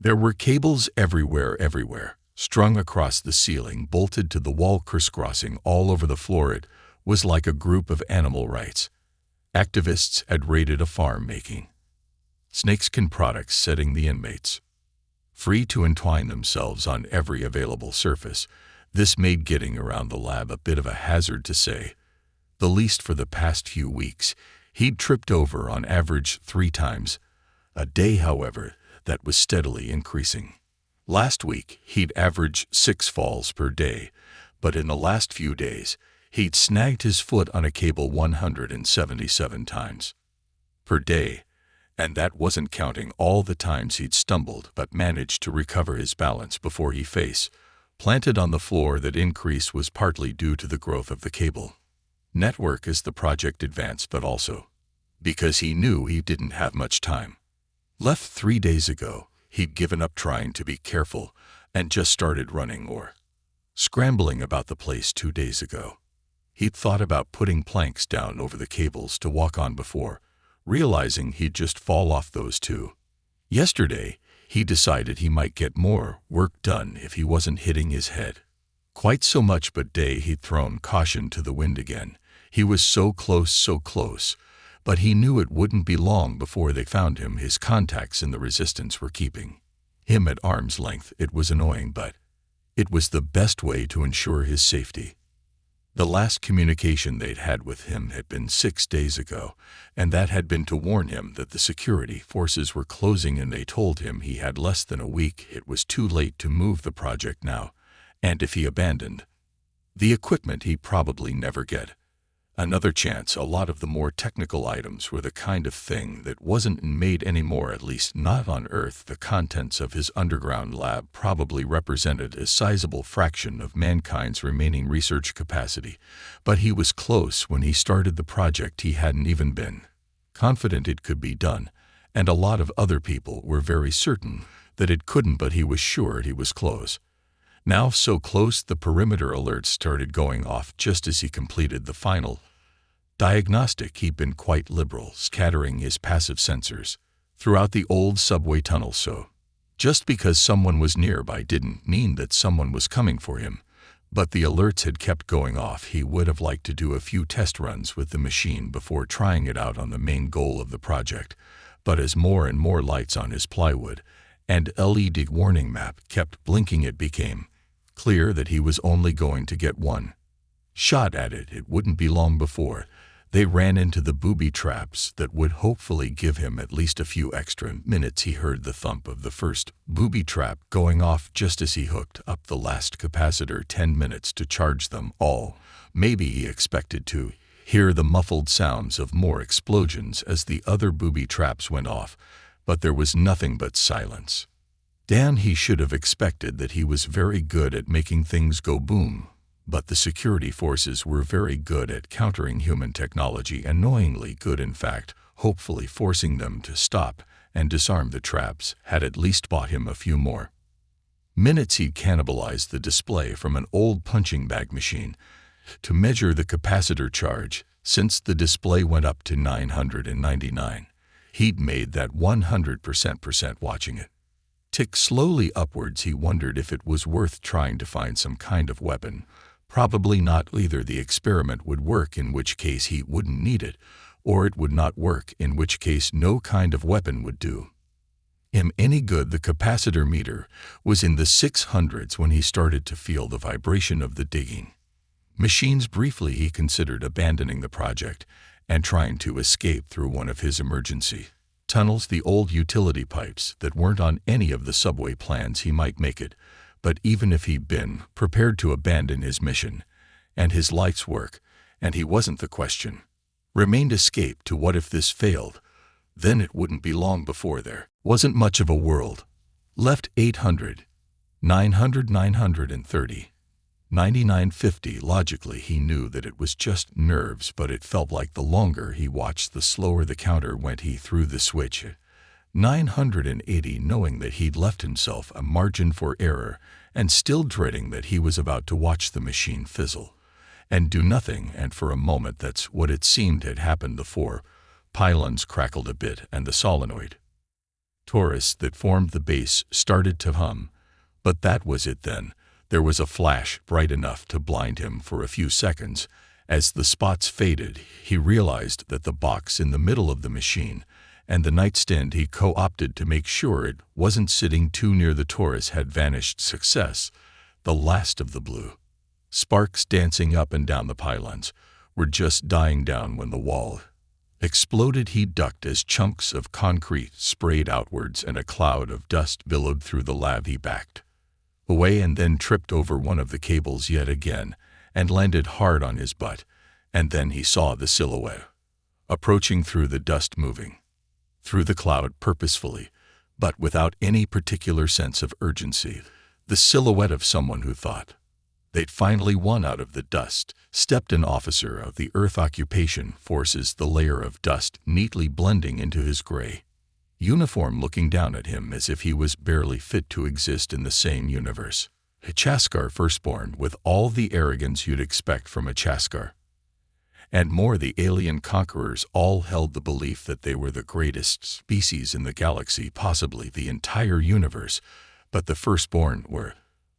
There were cables everywhere, strung across the ceiling, bolted to the wall, crisscrossing all over the floor. It was like a group of animal rights activists had raided a farm, making snakeskin products, setting the inmates free to entwine themselves on every available surface. This made getting around the lab a bit of a hazard, to say the least. For the past few weeks, he'd tripped over on average 3 times a day. However, that was steadily increasing. Last week, he'd averaged 6 falls per day, but in the last few days, he'd snagged his foot on a cable 177 times per day, and that wasn't counting all the times he'd stumbled but managed to recover his balance before he face planted on the floor. That increase was partly due to the growth of the cable network as the project advanced, but also because he knew he didn't have much time left. 3 days ago, he'd given up trying to be careful and just started running or scrambling about the place. 2 days ago, he'd thought about putting planks down over the cables to walk on before realizing he'd just fall off those too. Yesterday, he decided he might get more work done if he wasn't hitting his head quite so much, but he'd thrown caution to the wind again. He was so close, but he knew it wouldn't be long before they found him. His contacts in the resistance were keeping him at arm's length. It was annoying, but it was the best way to ensure his safety. The last communication they'd had with him had been 6 days ago, and that had been to warn him that the security forces were closing, and they told him he had less than a week. It was too late to move the project now, and if he abandoned the equipment, he'd probably never get another chance. A lot of the more technical items were the kind of thing that wasn't made anymore, at least not on Earth. The contents of his underground lab probably represented a sizable fraction of mankind's remaining research capacity, but he was close. When he started the project, he hadn't even been confident it could be done, and a lot of other people were very certain that it couldn't, but he was sure he was close. Now so close, the perimeter alerts started going off just as he completed the final diagnostic. He'd been quite liberal, scattering his passive sensors throughout the old subway tunnel, so just because someone was nearby didn't mean that someone was coming for him. But the alerts had kept going off. He would have liked to do a few test runs with the machine before trying it out on the main goal of the project, but as more and more lights on his plywood and LED warning map kept blinking, it became clear that he was only going to get one shot at it. It wouldn't be long before they ran into the booby traps that would hopefully give him at least a few extra minutes. He heard the thump of the first booby trap going off just as he hooked up the last capacitor. 10 minutes to charge them all. Maybe he expected to hear the muffled sounds of more explosions as the other booby traps went off, but there was nothing but silence. He should have expected that. He was very good at making things go boom, but the security forces were very good at countering human technology, annoyingly good in fact. Hopefully forcing them to stop and disarm the traps had at least bought him a few more minutes. He'd cannibalized the display from an old punching bag machine to measure the capacitor charge. Since the display went up to 999, he'd made that 100% watching it tick slowly upwards. He wondered if it was worth trying to find some kind of weapon. Probably not. Either the experiment would work, in which case he wouldn't need it, or it would not work, in which case no kind of weapon would do him any good. The capacitor meter was in the 600s when he started to feel the vibration of the digging machines. Briefly, he considered abandoning the project and trying to escape through one of his emergency tunnels, the old utility pipes that weren't on any of the subway plans. He might make it, but even if he'd been prepared to abandon his mission and his life's work, and he wasn't, the question remained escape. To what if this failed? Then it wouldn't be long before there wasn't much of a world left. 800, 900, 930, 9950. Logically, he knew that it was just nerves, but it felt like the longer he watched, the slower the counter went. He threw the switch at 980, knowing that he'd left himself a margin for error, and still dreading that he was about to watch the machine fizzle and do nothing. And for a moment, that's what it seemed had happened. The 4 pylons crackled a bit, and the solenoid Torus that formed the base started to hum, but that was it then. There was a flash bright enough to blind him for a few seconds. As the spots faded, he realized that the box in the middle of the machine and the nightstand he co-opted to make sure it wasn't sitting too near the Torus had vanished. Success, the last of the blue sparks dancing up and down the pylons, were just dying down when the wall exploded. He ducked as chunks of concrete sprayed outwards and a cloud of dust billowed through the lab. He backed away and then tripped over one of the cables yet again and landed hard on his butt, and then he saw the silhouette approaching through the dust, moving through the cloud purposefully, but without any particular sense of urgency. The silhouette of someone who thought they'd finally won. Out of the dust stepped an officer of the Earth Occupation Forces, the layer of dust neatly blending into his gray uniform, looking down at him as if he was barely fit to exist in the same universe. A Chaskar firstborn, with all the arrogance you'd expect from a Chaskar. And more, the alien conquerors all held the belief that they were the greatest species in the galaxy, possibly the entire universe, but the firstborn were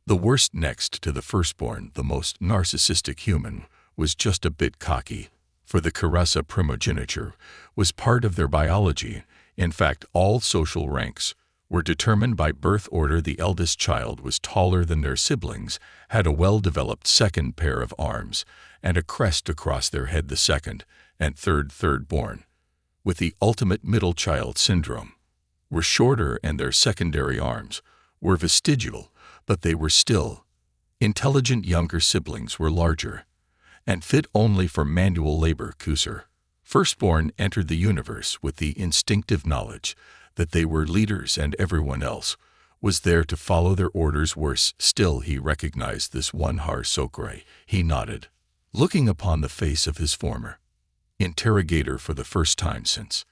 the worst. Next to the firstborn, the most narcissistic human was just a bit cocky, for the Caressa primogeniture was part of their biology. In fact, all social ranks were determined by birth order. The eldest child was taller than their siblings, had a well-developed second pair of arms, and a crest across their head. The second and third-born, with the ultimate middle child syndrome, were shorter, and their secondary arms were vestigial, but they were still intelligent. Younger siblings were larger and fit only for manual labor. Kusar firstborn entered the universe with the instinctive knowledge that they were leaders and everyone else was there to follow their orders. Worse still, he recognized this one Har Sokre. He nodded, looking upon the face of his former interrogator for the first time since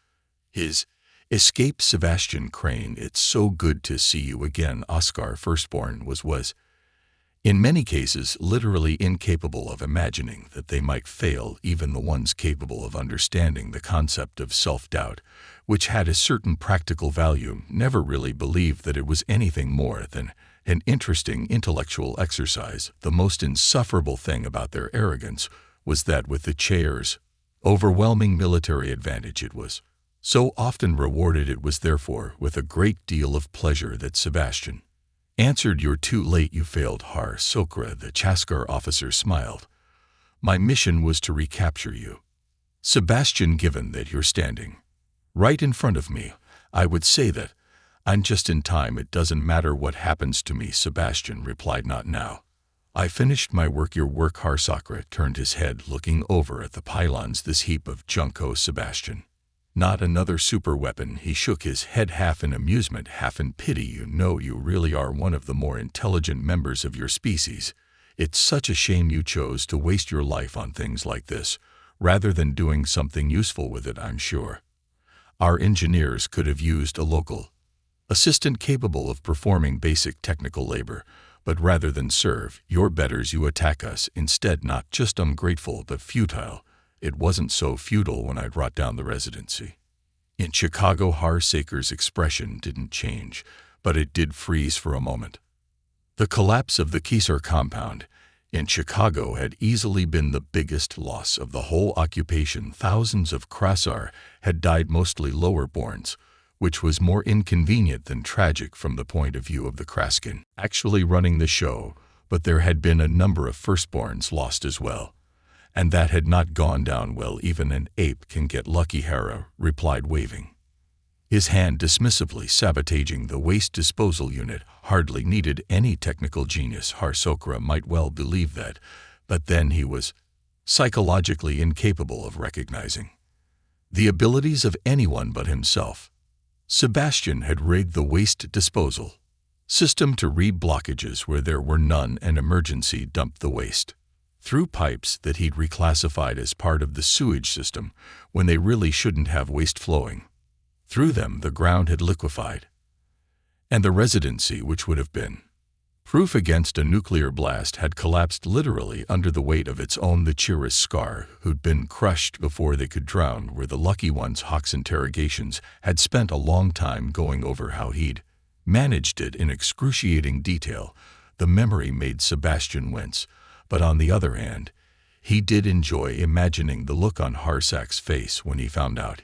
his escape. Sebastian Crane, it's so good to see you again. Oscar firstborn was in many cases literally incapable of imagining that they might fail. Even the ones capable of understanding the concept of self-doubt, which had a certain practical value, never really believed that it was anything more than an interesting intellectual exercise. The most insufferable thing about their arrogance was that with the Chair's overwhelming military advantage, it was so often rewarded. It was therefore with a great deal of pleasure that Sebastian answered, "You're too late. You failed, Har Sokra." The Chaskar officer smiled. "My mission was to recapture you, Sebastian. Given that you're standing right in front of me, I would say that I'm just in time. It doesn't matter what happens to me," Sebastian replied. "Not now. I finished my work." "Your work?" Har Sokra turned his head, looking over at the pylons. "This heap of junk." "Oh, Sebastian, not another super weapon." He shook his head, half in amusement, half in pity. "You know, you really are one of the more intelligent members of your species. It's such a shame you chose to waste your life on things like this, rather than doing something useful with it. I'm sure our engineers could have used a local assistant capable of performing basic technical labor, but rather than serve your betters, you attack us instead. Not just ungrateful, but futile." "It wasn't so futile when I brought down the residency in Chicago." Har Saker's expression didn't change, but it did freeze for a moment. The collapse of the Kisar compound in Chicago had easily been the biggest loss of the whole occupation. Thousands of Krasar had died, mostly lower-borns, which was more inconvenient than tragic from the point of view of the Kraskin actually running the show, but there had been a number of firstborns lost as well. "And that had not gone down well. Even an ape can get lucky," Hera replied, waving his hand dismissively. "Sabotaging the waste disposal unit hardly needed any technical genius." Har Sokra might well believe that, but then he was psychologically incapable of recognizing the abilities of anyone but himself. Sebastian had rigged the waste disposal system to read blockages where there were none and emergency dumped the waste through pipes that he'd reclassified as part of the sewage system when they really shouldn't have waste flowing through them. The ground had liquefied, and the residency, which would have been Proof against a nuclear blast had collapsed literally under the weight of its own. The cheerless scar, who'd been crushed before they could drown, were the lucky ones. Hawk's interrogations had spent a long time going over how he'd managed it in excruciating detail. The memory made Sebastian wince, but on the other hand, he did enjoy imagining the look on Harsak's face when he found out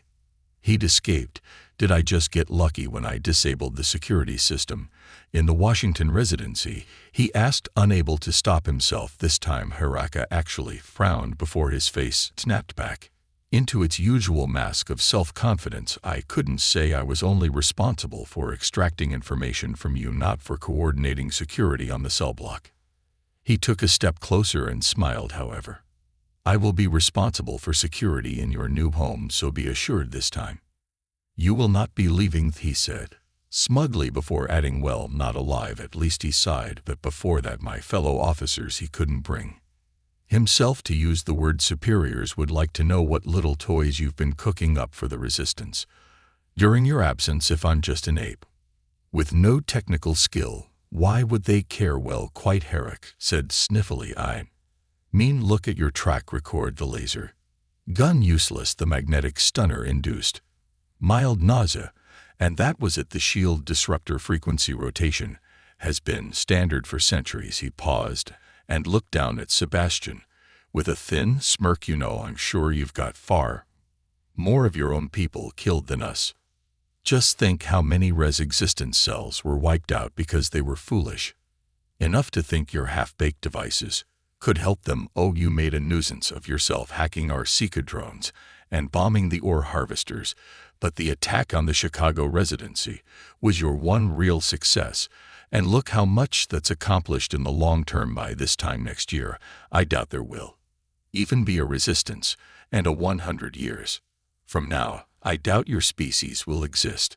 he'd escaped. Did I just get lucky when I disabled the security system in the Washington residency? He asked, unable to stop himself. This time Haraka actually frowned before his face snapped back into its usual mask of self-confidence. I couldn't say. I was only responsible for extracting information from you, not for coordinating security on the cell block. He took a step closer and smiled. However, I will be responsible for security in your new home, so be assured this time you will not be leaving, he said smugly, before adding, well, not alive at least. He sighed, but before that, my fellow officers. He couldn't bring himself to use the word superiors would like to know what little toys you've been cooking up for the resistance during your absence. If I'm just an ape with no technical skill, why would they care? Well, quite, Herrick said sniffily. I mean, look at your track record. The laser gun useless, the magnetic stunner induced mild nausea, and that was it. The shield disruptor frequency rotation has been standard for centuries. He paused and looked down at Sebastian with a thin smirk. You know, I'm sure you've got far more of your own people killed than us. Just think how many existence cells were wiped out because they were foolish enough to think your half-baked devices could help them. Oh, you made a nuisance of yourself hacking our Sika drones and bombing the ore harvesters, but the attack on the Chicago residency was your one real success, and look how much that's accomplished in the long term. By this time next year, I doubt there will even be a resistance, and 100 years from now, I doubt your species will exist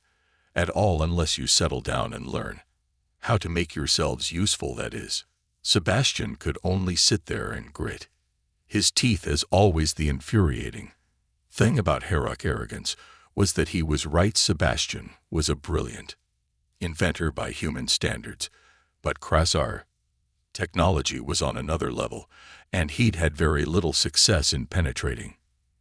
at all unless you settle down and learn how to make yourselves useful. That is. Sebastian could only sit there and grit his teeth. As always, the infuriating thing about Herrick's arrogance was that he was right. Sebastian was a brilliant inventor by human standards, but Krasar technology was on another level, and he'd had very little success in penetrating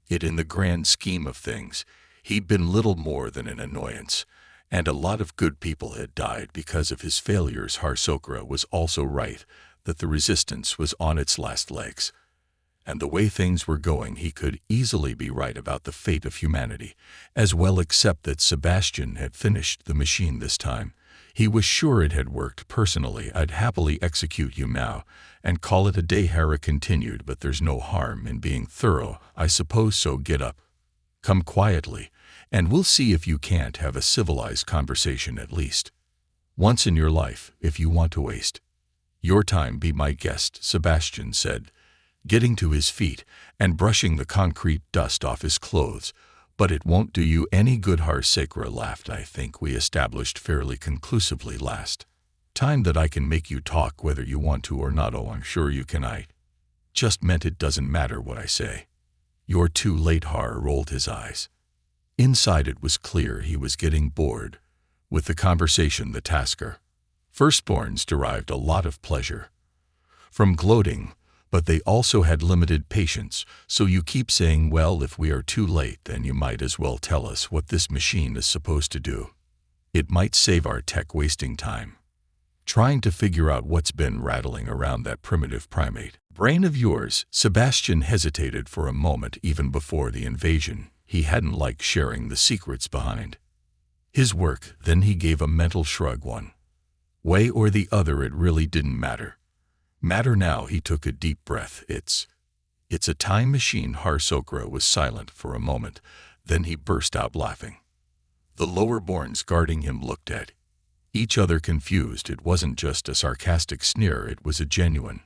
it. In the grand scheme of things, he'd been little more than an annoyance, and a lot of good people had died because of his failures. Harsokra was also right that the resistance was on its last legs, and the way things were going, he could easily be right about the fate of humanity as well, except that Sebastian had finished the machine this time. He was sure it had worked. Personally, I'd happily execute you now and call it a day. Harrick continued, but there's no harm in being thorough, I suppose. So get up, come quietly, and we'll see if you can't have a civilized conversation at least once in your life. If you want to waste your time, be my guest, Sebastian said, getting to his feet and brushing the concrete dust off his clothes. But it won't do you any good. Harsakra laughed. I think we established fairly conclusively last time that I can make you talk whether you want to or not. Oh, I'm sure you can. I just meant it doesn't matter what I say. You're too late. Har rolled his eyes. Inside it was clear he was getting bored with the conversation. The Tasker firstborns derived a lot of pleasure from gloating, but they also had limited patience. So you keep saying, well, if we are too late, then you might as well tell us what this machine is supposed to do. It might save our tech wasting time trying to figure out what's been rattling around that primitive primate brain of yours. Sebastian hesitated for a moment. Even before the invasion, he hadn't liked sharing the secrets behind his work. Then he gave a mental shrug. One way or the other, it really didn't matter now. He took a deep breath. It's a time machine. Harsokra was silent for a moment, then he burst out laughing. The lower-borns guarding him looked at each other confused. It wasn't just a sarcastic sneer, it was a genuine,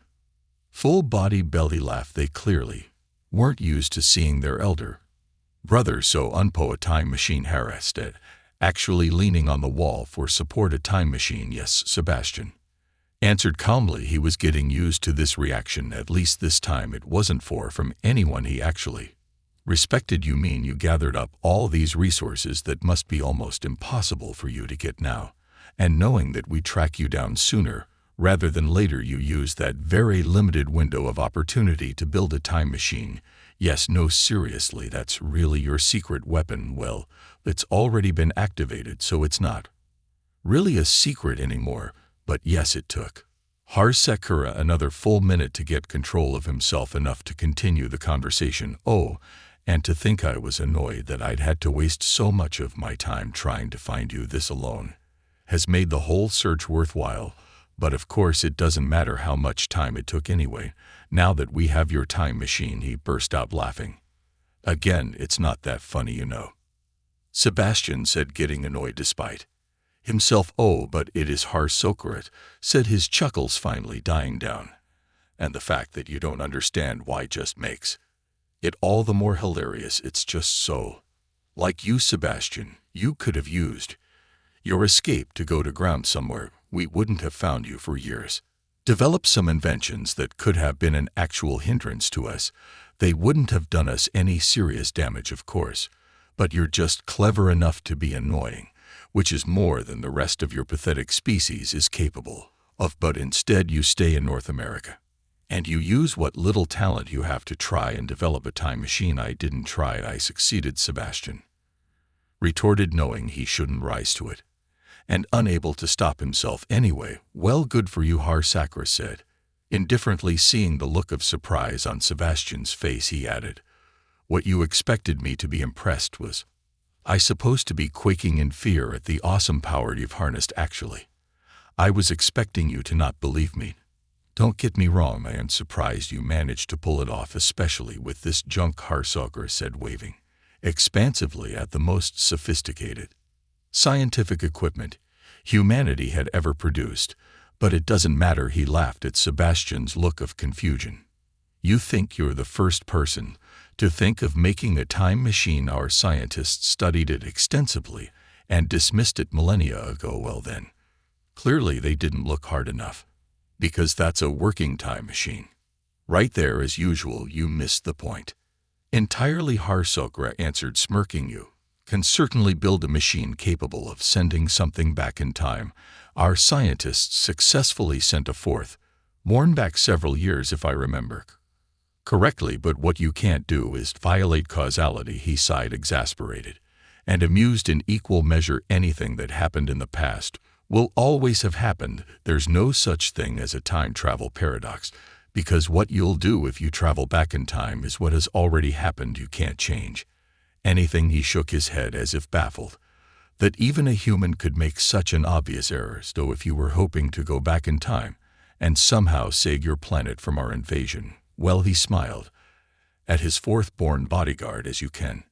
full-body belly laugh. They clearly weren't used to seeing their elder brother so unpo. A time machine, harassed it, actually leaning on the wall for support. A time machine, yes, Sebastian answered calmly. He was getting used to this reaction. At least this time it wasn't from anyone he actually respected. You mean you gathered up all these resources that must be almost impossible for you to get now, and knowing that we track you down sooner rather than later you use that very limited window of opportunity to build a time machine. Yes, no, seriously, that's really your secret weapon. Well, it's already been activated, so it's not really a secret anymore, but yes, it took Harsakura another full minute to get control of himself enough to continue the conversation. Oh, and to think I was annoyed that I'd had to waste so much of my time trying to find you. This alone has made the whole search worthwhile, but of course it doesn't matter how much time it took anyway. Now that we have your time machine, he burst out laughing. Again, it's not that funny, you know, Sebastian said, getting annoyed despite himself. Oh, but it is Harsakura, said his chuckles finally dying down. And the fact that you don't understand why just makes it all the more hilarious. It's just so like you, Sebastian. You could have used your escape to go to ground somewhere. We wouldn't have found you for years. Develop some inventions that could have been an actual hindrance to us. They wouldn't have done us any serious damage, of course, but you're just clever enough to be annoying, which is more than the rest of your pathetic species is capable of. But instead you stay in North America, and you use what little talent you have to try and develop a time machine. I didn't try it, I succeeded, Sebastian retorted, knowing he shouldn't rise to it, and unable to stop himself anyway. Well, good for you, Harsakura said. Indifferently seeing the look of surprise on Sebastian's face, he added, what you expected me to be impressed was, I suppose, to be quaking in fear at the awesome power you've harnessed. Actually, I was expecting you to not believe me. Don't get me wrong, I am surprised you managed to pull it off, especially with this junk, Harsakura said, waving expansively at the most sophisticated scientific equipment humanity had ever produced. But it doesn't matter, he laughed at Sebastian's look of confusion. You think you're the first person to think of making a time machine? Our scientists studied it extensively and dismissed it millennia ago. Well then, clearly they didn't look hard enough, because that's a working time machine. Right there, as usual, you missed the point entirely, Harsakura answered, smirking. You can certainly build a machine capable of sending something back in time. Our scientists successfully sent a fourth, born back several years, if I remember correctly, but what you can't do is violate causality, he sighed, exasperated and amused in equal measure. Anything that happened in the past will always have happened. There's no such thing as a time travel paradox, because what you'll do if you travel back in time is what has already happened. You can't change anything. He shook his head as if baffled that even a human could make such an obvious error. So if you were hoping to go back in time and somehow save your planet from our invasion, well, he smiled at his fourth-born bodyguard, as you can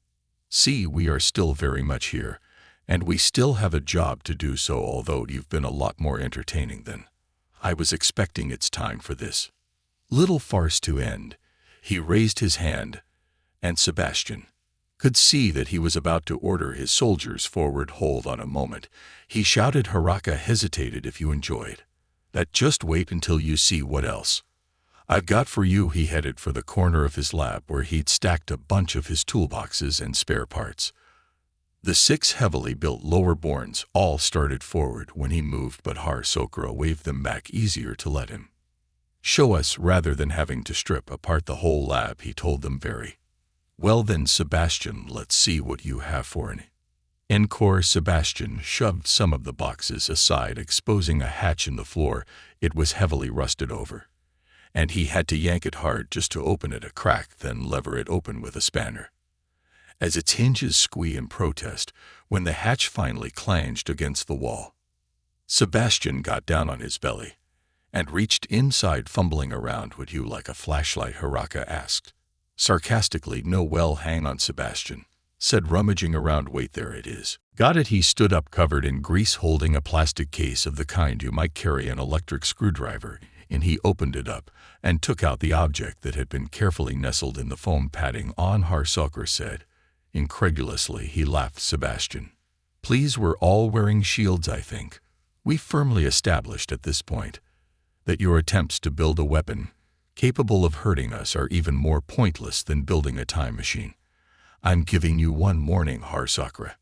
see, we are still very much here, and we still have a job to do. So although you've been a lot more entertaining than I was expecting, it's time for this little farce to end. He raised his hand, and Sebastian could see that he was about to order his soldiers forward. Hold on a moment, he shouted. Haraka hesitated. If you enjoyed that, just wait until you see what else I've got for you. He headed for the corner of his lab where he'd stacked a bunch of his toolboxes and spare parts. The 6 heavily built lower-borns all started forward when he moved, but Harsakura waved them back. Easier to let him show us rather than having to strip apart the whole lab, he told them. Very well then, Sebastian, let's see what you have for an encore. Sebastian shoved some of the boxes aside, exposing a hatch in the floor. It was heavily rusted over, and he had to yank it hard just to open it a crack, then lever it open with a spanner as its hinges squeaked in protest. When the hatch finally clanged against the wall, Sebastian got down on his belly and reached inside, fumbling around. Would you like a flashlight? Haraka asked sarcastically. No, well, hang on, Sebastian said, rummaging around. Wait, there it is. Got it. He stood up, covered in grease, holding a plastic case of the kind you might carry an electric screwdriver in. He opened it up and took out the object that had been carefully nestled in the foam padding on. Harsakura said incredulously. He laughed. Sebastian, please, we're all wearing shields, I think. We firmly established at this point that your attempts to build a weapon capable of hurting us are even more pointless than building a time machine. I'm giving you one warning, Harsakura,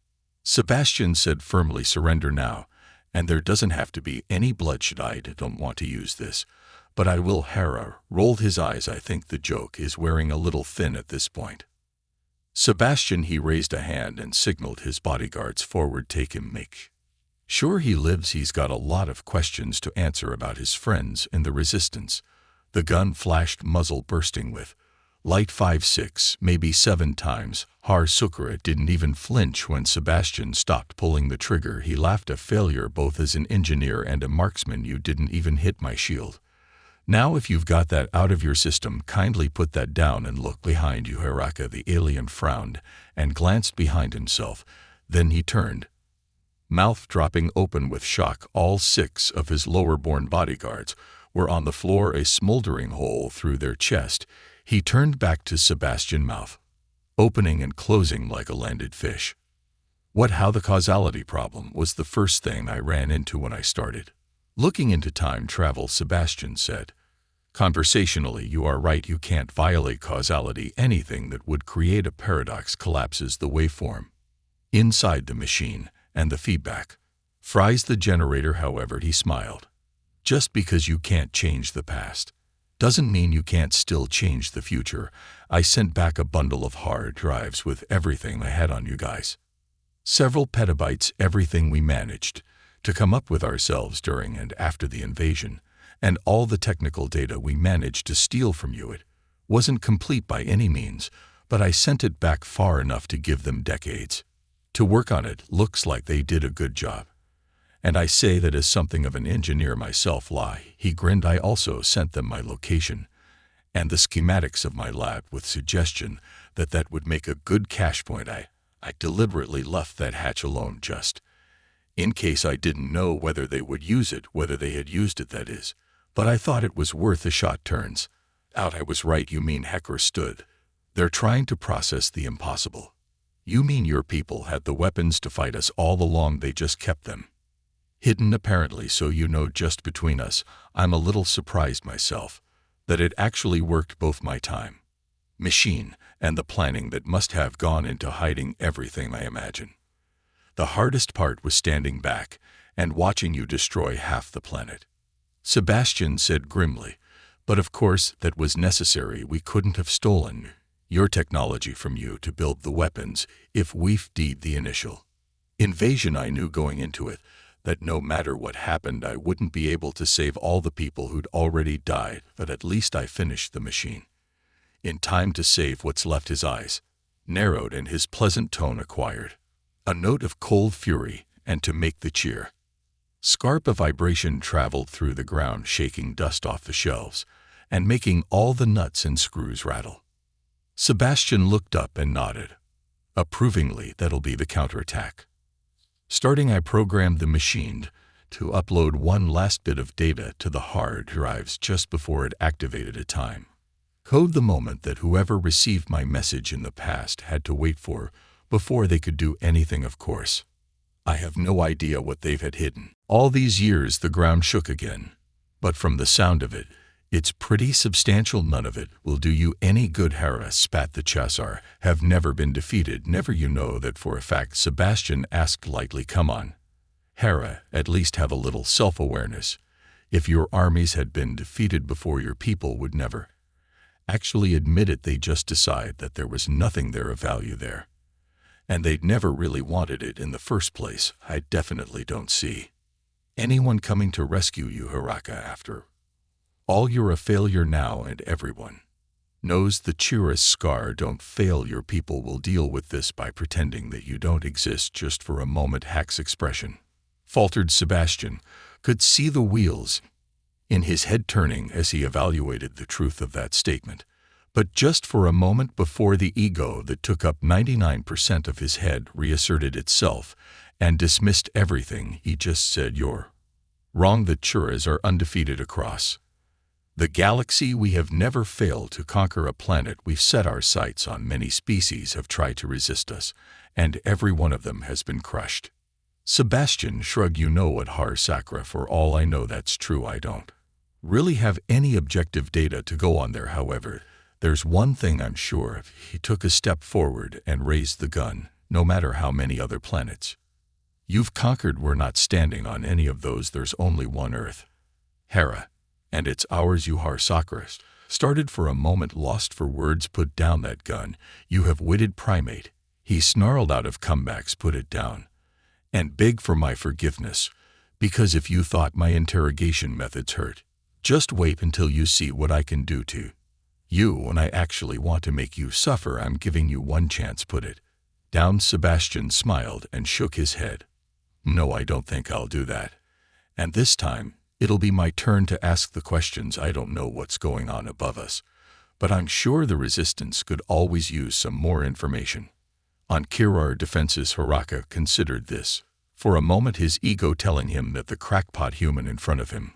Sebastian said firmly. Surrender now, And there doesn't have to be any bloodshed. I don't want to use this, but I will. Hera rolled his eyes. I think the joke is wearing a little thin at this point. Sebastian, he raised a hand and signaled his bodyguards forward. Take him, make sure he lives. He's got a lot of questions to answer about his friends in the Resistance. The gun flashed, muzzle bursting with light 5, 6, maybe 7 times. Har Sukra didn't even flinch when Sebastian stopped pulling the trigger. He laughed. A failure both as an engineer and a marksman. You didn't even hit my shield. Now if you've got that out of your system, kindly put that down and look behind you. Haraka, the alien, frowned and glanced behind himself. Then he turned, mouth dropping open with shock. All 6 of his lower-born bodyguards were on the floor, a smoldering hole through their chest. He turned back to Sebastian, mouth opening and closing like a landed fish. What? How? The causality problem was the first thing I ran into when I started looking into time travel, Sebastian said. Conversationally, you are right. You can't violate causality. Anything that would create a paradox collapses the waveform inside the machine, and the feedback fries the generator. However, he smiled. Just because you can't change the past doesn't mean you can't still change the future. I sent back a bundle of hard drives with everything I had on you guys. Several petabytes, everything we managed to come up with ourselves during and after the invasion, and all the technical data we managed to steal from you. It wasn't complete by any means, but I sent it back far enough to give them decades to work on it. Looks like they did a good job. And I say that as something of an engineer myself. Lie. He grinned. I also sent them my location and the schematics of my lab with suggestion that that would make a good cache point. I deliberately left that hatch alone just in case. I didn't know whether they would use it, whether they had used it, that is. But I thought it was worth a shot. Turns out I was right. You mean Hecker stood there trying to process the impossible? You mean your people had the weapons to fight us all along? They just kept them hidden, apparently. So you know, just between us, I'm a little surprised myself that it actually worked. Both my time machine and the planning that must have gone into hiding everything. I imagine the hardest part was standing back and watching you destroy half the planet, Sebastian said grimly. But of course that was necessary. We couldn't have stolen your technology from you to build the weapons if we did the initial invasion. I knew going into it that no matter what happened, I wouldn't be able to save all the people who'd already died, but at least I finished the machine in time to save what's left. His eyes narrowed and his pleasant tone acquired a note of cold fury, and to make the cheer scarp, a vibration traveled through the ground, shaking dust off the shelves and making all the nuts and screws rattle. Sebastian looked up and nodded approvingly. That'll be the counterattack. Starting, I programmed the machine to upload one last bit of data to the hard drives just before it activated a time code, the moment that whoever received my message in the past had to wait for before they could do anything. Of course, I have no idea what they've had hidden all these years. The ground shook again, but from the sound of it, it's pretty substantial. None of it will do you any good. Hera spat. The Chasar have never been defeated. Never. You know that for a fact, Sebastian asked lightly. Come on, Hera, at least have a little self-awareness. If your armies had been defeated before, your people would never actually admit it. They just decide that there was nothing there of value there, and they'd never really wanted it in the first place. I definitely don't see anyone coming to rescue you, Haraka. After all, you're a failure now, and everyone knows the Chira's scar. Don't fail. Your people will deal with this by pretending that you don't exist just for a moment. Hack's expression faltered. Sebastian could see the wheels in his head turning as he evaluated the truth of that statement. But just for a moment before the ego that took up 99% of his head reasserted itself and dismissed everything he just said. You're wrong. The Churas are undefeated across the galaxy. We have never failed to conquer a planet. We've set our sights on. Many species have tried to resist us, and every one of them has been crushed. Sebastian shrugged. You know what, Har Sakra, for all I know that's true. I don't really have any objective data to go on there. However, there's one thing I'm sure of. He took a step forward and raised the gun. No matter how many other planets You've conquered. We're not standing on any of those. There's only one Earth. Hera. And it's ours. You Socrates started for a moment, lost for words. Put down that gun. You have witted primate. He snarled out of comebacks. Put it down. And beg for my forgiveness. Because if you thought my interrogation methods hurt, just wait until you see what I can do to you when I actually want to make you suffer. I'm giving you one chance. Put it down. Sebastian smiled and shook his head. No, I don't think I'll do that. And this time, it'll be my turn to ask the questions. I don't know what's going on above us, but I'm sure the Resistance could always use some more information on Kirar defenses. Haraka considered this for a moment, his ego telling him that the crackpot human in front of him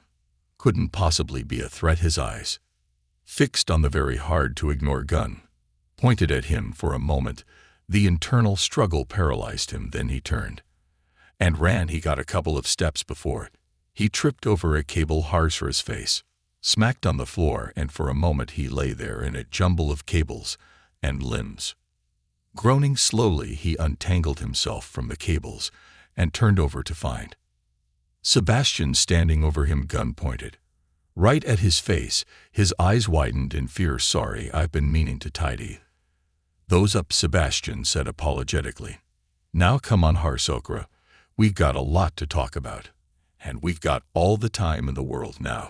couldn't possibly be a threat. His eyes, fixed on the very hard-to-ignore gun, pointed at him for a moment. The internal struggle paralyzed him. Then he turned and ran. He got a couple of steps before he tripped over a cable. Harsra's face smacked on the floor, and for a moment he lay there in a jumble of cables and limbs. Groaning slowly, he untangled himself from the cables and turned over to find Sebastian standing over him, gun pointed right at his face. His eyes widened in fear. Sorry, I've been meaning to tidy those up, Sebastian said apologetically. Now come on, Harsokra. We've got a lot to talk about, and we've got all the time in the world now.